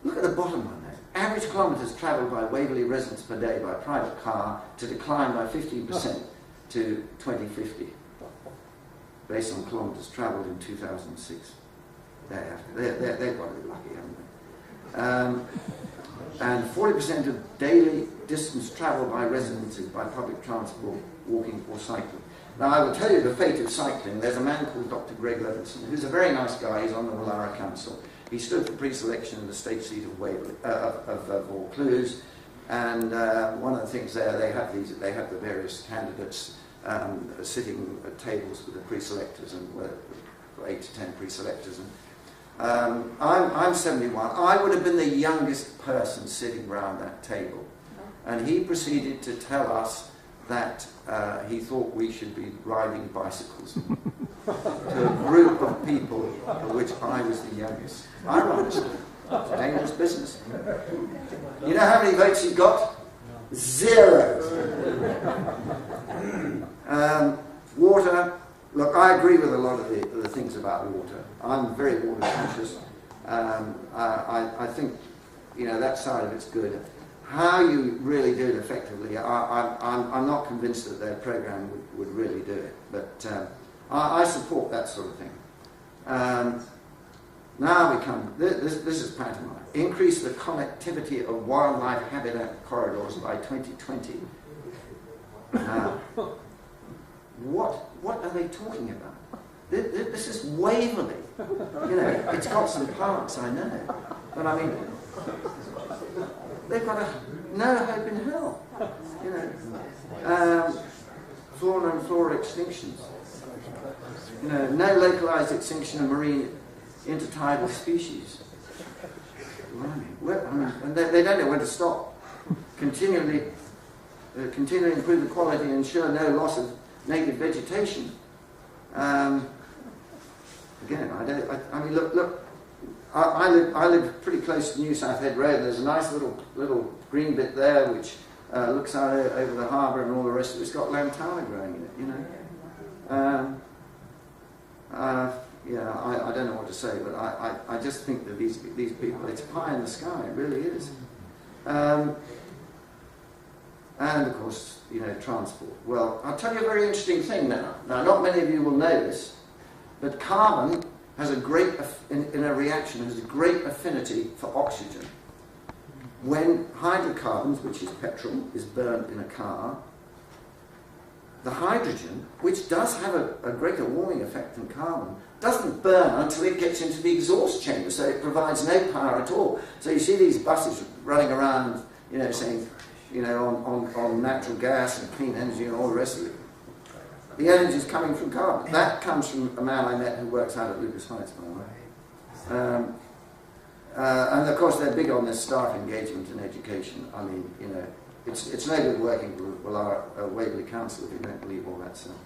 look at the bottom one there. Average kilometres travelled by Waverley residents per day by private car to decline by 15% to 2050, based on kilometres travelled in 2006. They've got to be lucky, haven't they? And 40% of daily distance travelled by residents is by public transport, walking or cycling. Now, I will tell you the fate of cycling. There's a man called Dr. Greg Levinson, who's a very nice guy. He's on the Wallara Council. He stood for pre-selection in the state seat of Vaucluse, and one of the things there, they have the various candidates sitting at tables with the pre-selectors, and 8 to 10 pre-selectors. And I'm 71. I would have been the youngest person sitting around that table, and he proceeded to tell us that he thought we should be riding bicycles to a group of people of which I was the youngest. Ironically, it's a dangerous business. You know how many votes he got? 0. Water. Look, I agree with a lot of the things about water. I'm very water conscious. I think, you know, that side of it's good. How you really do it effectively, I'm not convinced that their program would really do it. But I support that sort of thing. Now we come, this is pantomime. Increase the connectivity of wildlife habitat corridors by 2020. What are they talking about? This is Waverley. You know, it's got some parks, I know. But I mean, they've got no hope in hell. You know, fauna and flora extinctions. You know, no localized extinction of marine intertidal species. And they don't know when to stop. Continually improve the quality and ensure no loss of native vegetation. Again, I mean, look. I live pretty close to New Southhead Road. There's a nice little green bit there which looks out over the harbour, and all the rest of it's got lantana growing in it. You know. Yeah, I don't know what to say, but I just think that these people, it's pie in the sky. It really is. And of course, you know, transport. Well, I'll tell you a very interesting thing now. Now, not many of you will know this, but carbon has a great, in a reaction, has a great affinity for oxygen. When hydrocarbons, which is petrol, is burned in a car, the hydrogen, which does have a greater warming effect than carbon, doesn't burn until it gets into the exhaust chamber, so it provides no power at all. So you see these buses running around, you know, saying, you know, on natural gas and clean energy and all the rest of it. The energy is coming from carbon. That comes from a man I met who works out at Lucas Heights, by the way. And of course they're big on this staff engagement and education. I mean, you know, it's no good working with our Waverley Council if you don't believe all that stuff.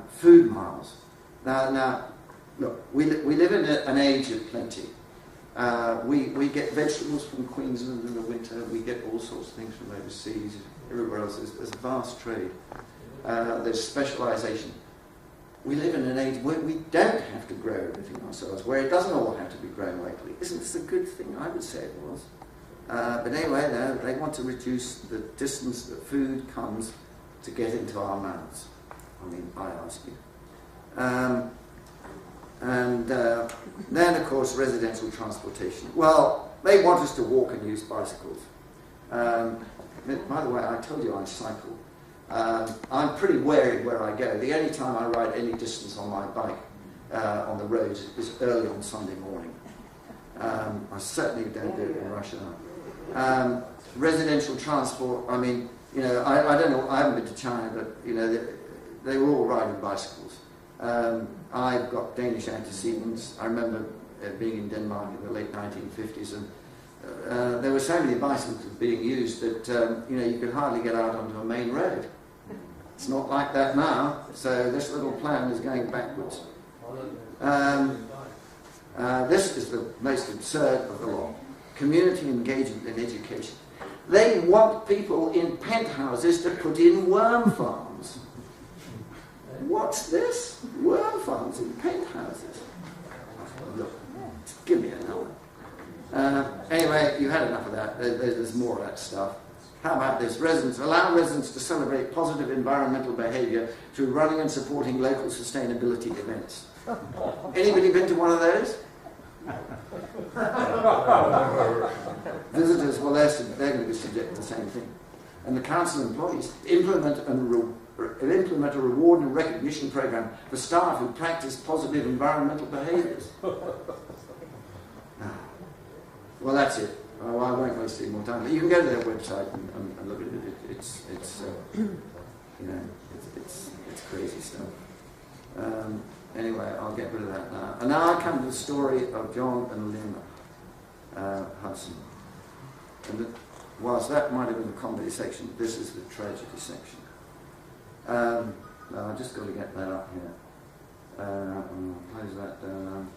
Food miles. Now, look, we live in an age of plenty. We get vegetables from Queensland in the winter. We get all sorts of things from overseas. Everywhere else, there's a vast trade. There's specialisation. We live in an age where we don't have to grow everything ourselves, where it doesn't all have to be grown locally. Isn't this a good thing? I would say it was. But anyway, they want to reduce the distance that food comes to get into our mouths. I mean, I ask you. And then, of course, residential transportation. Well, they want us to walk and use bicycles. By the way, I told you I cycle. I'm pretty wary where I go. The only time I ride any distance on my bike on the roads is early on Sunday morning. I certainly don't do it in rush hour. Residential transport, I mean, you know, I don't know, I haven't been to China, but, you know, they were all riding bicycles. I've got Danish antecedents. I remember being in Denmark in the late 1950s, and there were so many bicycles being used that you know, you could hardly get out onto a main road. It's not like that now, so this little plan is going backwards. This is the most absurd of the lot. Community engagement in education. They want people in penthouses to put in worm farms. What's this? Worm farms in penthouses? Look, give me another. anyway, you had enough of that. There's more of that stuff. How about this? Allow residents to celebrate positive environmental behaviour through running and supporting local sustainability events. Anybody been to one of those? Visitors, well, they're going to be subject to the same thing. And the council employees implement a reward and recognition program for staff who practice positive environmental behaviours. Well, that's it. Oh, I won't waste any more time. But you can go to their website and look at it. It's crazy stuff. Anyway, I'll get rid of that now. And now I come to the story of John and Lynn Hudson. And whilst that might have been the comedy section, this is the tragedy section. Now I've just got to get that up here. I'll close that down.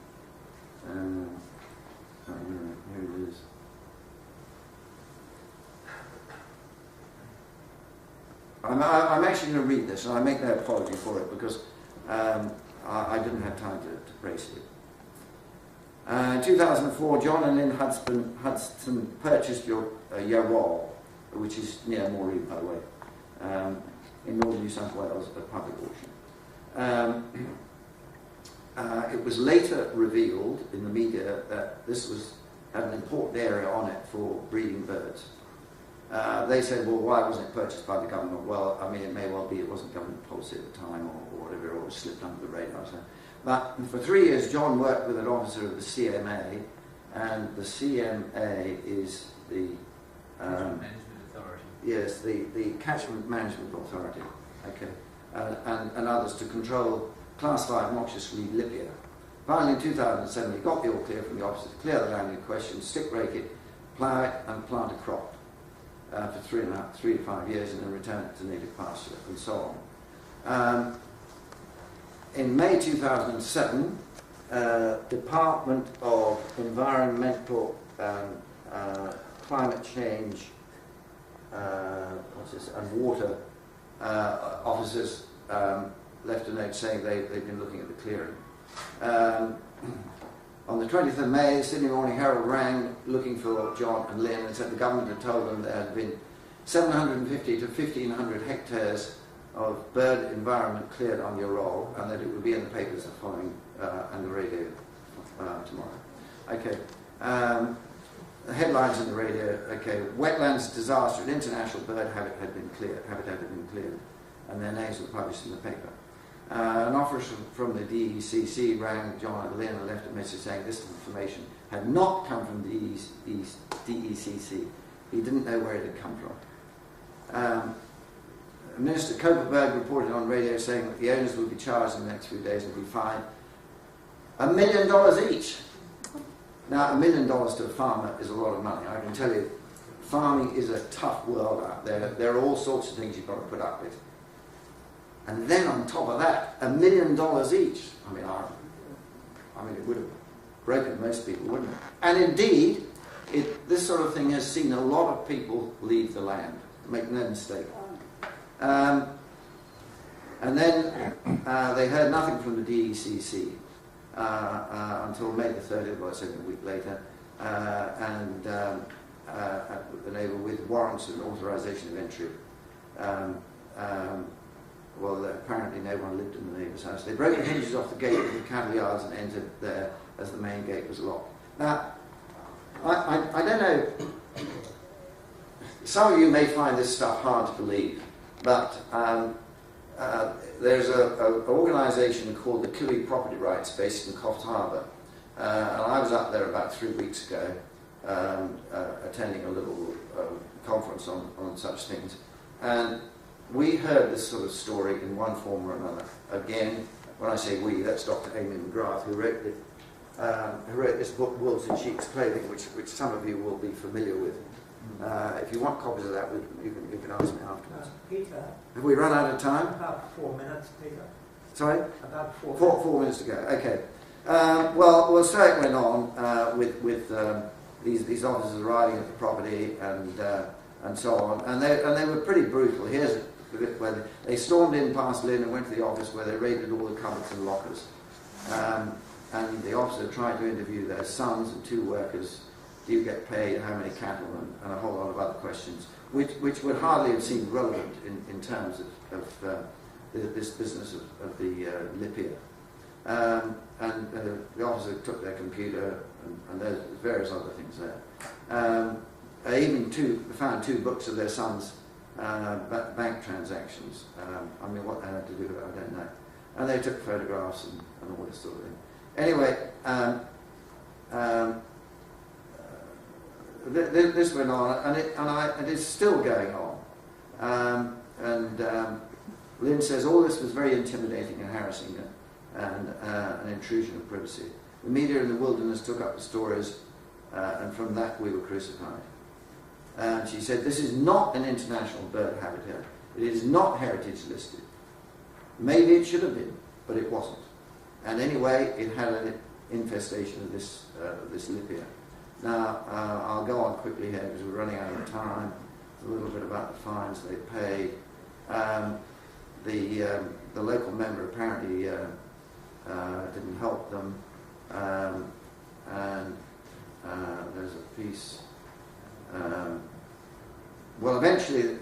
Here it is. I'm actually going to read this, and I make no apology for it because I didn't have time to brace it. In 2004, John and Lynn Hudson purchased Yarwall, which is near Moree, by the way, in northern New South Wales, at public auction. It was later revealed in the media that this had an important area on it for breeding birds. They said, well, why wasn't it purchased by the government? Well, I mean, it may well be it wasn't government policy at the time or whatever, or it slipped under the radar. So. But for 3 years, John worked with an officer of the CMA, and the CMA is the... Management Authority. Yes, the Catchment Management Authority, okay, and others to control Class 5 noxious weed Lipia. Finally, in 2007, he got the all clear from the officer to clear the land in question, stick rake it, plough it, and plant a crop. For 3 to 5 years, and then return it to native pasture, and so on. In May 2007, Department of Environmental Climate Change and Water officers left a note saying they've been looking at the clearing. On the 20th of May, the Sydney Morning Herald rang looking for John and Lynn and said the government had told them there had been 750 to 1,500 hectares of bird environment cleared on Yarwall, and that it would be in the papers the following and the radio tomorrow. Okay. The headlines in the radio, okay, wetlands disaster, an international bird habitat had been cleared, and their names were published in the paper. An officer from the DECC rang John and Lynn and left a message saying this information had not come from the DECC. He didn't know where it had come from. Minister Koperberg reported on radio saying that the owners would be charged in the next few days and be fined $1 million each. Now, $1 million to a farmer is a lot of money. I can tell you, farming is a tough world out there. There are all sorts of things you've got to put up with. And then on top of that, $1 million each. I mean, it would have broken most people, wouldn't it? And indeed, this sort of thing has seen a lot of people leave the land. Make no mistake. And then they heard nothing from the DECC until May the 30th, well, it's only a week later, and they were with warrants and authorization of entry. Well, apparently no one lived in the neighbour's house. They broke the hinges off the gate of the cattle yards and entered there as the main gate was locked. Now, I don't know, some of you may find this stuff hard to believe, but there's an organisation called the Kiwi Property Rights based in Coffs Harbour, and I was up there about 3 weeks ago attending a little conference on such things, and we heard this sort of story in one form or another. Again, when I say we, that's Dr. Amy McGrath, who wrote this book, Wolves in Sheep's Clothing, which some of you will be familiar with. If you want copies of that, you can ask me afterwards. Peter, have we run out of time? about 4 minutes, Peter. Sorry? About 4 minutes. 4 minutes to go. Okay. Well, so it went on with these officers arriving at the property and so on, and they were pretty brutal. Here's where they stormed in past Lynn and went to the office where they raided all the cupboards and lockers. And the officer tried to interview their sons and 2 workers do you get paid, how many cattle, and a whole lot of other questions, which would hardly have seemed relevant in terms of this business of the Lipia. And the officer took their computer, and there's various other things there. Even found 2 books of their son's bank transactions. I mean, what they had to do with it, I don't know. And they took photographs and all this sort of thing. Anyway, this went on, and it is still going on. Lynn says all this was very intimidating and harassing and an intrusion of privacy. The media in the wilderness took up the stories, and from that we were crucified. And she said, this is not an international bird habitat. It is not heritage listed. Maybe it should have been, but it wasn't. And anyway, it had an infestation of this Lipia. Now, I'll go on quickly here because we're running out of time. A little bit about the fines they paid. The local member apparently didn't help them. And there's a piece. Well, eventually,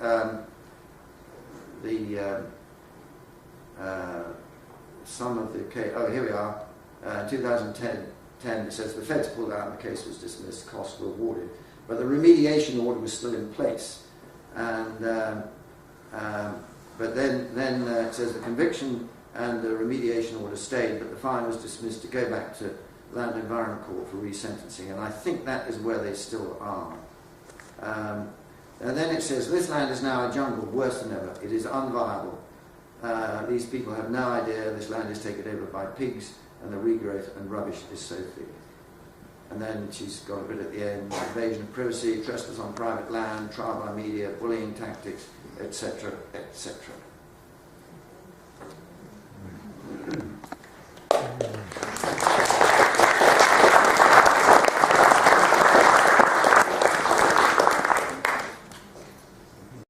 some of the case. Oh, here we are. 2010. It says the feds pulled out and the case was dismissed. Costs were awarded, but the remediation order was still in place. And but then it says the conviction and the remediation order stayed, but the fine was dismissed to go back to Land Environment Court for resentencing, and I think that is where they still are. And then it says, this land is now a jungle, worse than ever. It is unviable. These people have no idea this land is taken over by pigs, and the regrowth and rubbish is so thick. And then she's got a bit at the end, invasion of privacy, trespass on private land, trial by media, bullying tactics, etc., etc.